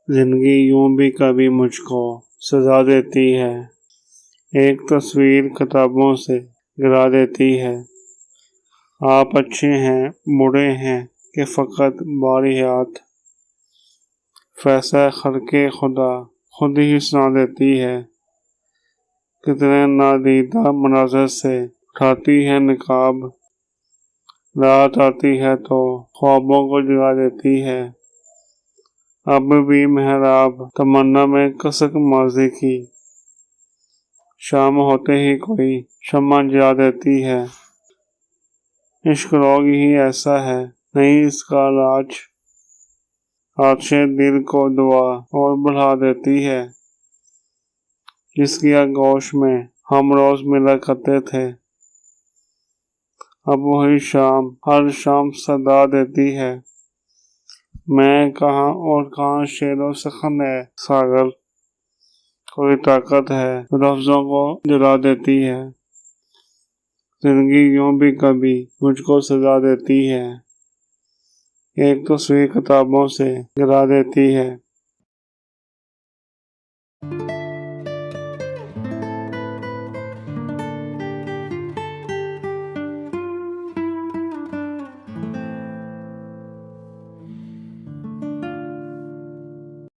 زندگی یوں بھی کبھی مجھ کو سزا دیتی ہے، ایک تصویر کتابوں سے گرا دیتی ہے۔ آپ اچھے ہیں، برے ہیں کہ فقط باری ہاتھ، فیصلہ خلق خدا خود ہی سنا دیتی ہے۔ کتنے نادیدہ مناظر سے اٹھاتی ہے نقاب، رات آتی ہے تو خوابوں کو جگا دیتی ہے۔ اب بھی محراب تمنا میں کسک ماضی کی، شام ہوتے ہی کوئی شمع جلا دیتی ہے۔ عشق روگ ہی ایسا ہے، نہیں اس کا علاج، آتش دل کو دعا اور بڑھا دیتی ہے۔ جس کی آغوش میں ہم روز ملا کرتے تھے، اب وہی شام ہر شام صدا دیتی ہے۔ میں کہاں اور کہاں شعر و سخن ہے ساغر، کوئی طاقت ہے لفظوں کو جلا دیتی ہے۔ زندگی یوں بھی کبھی مجھ کو سزا دیتی ہے، ایک تصویر کتابوں سے گرا دیتی ہے۔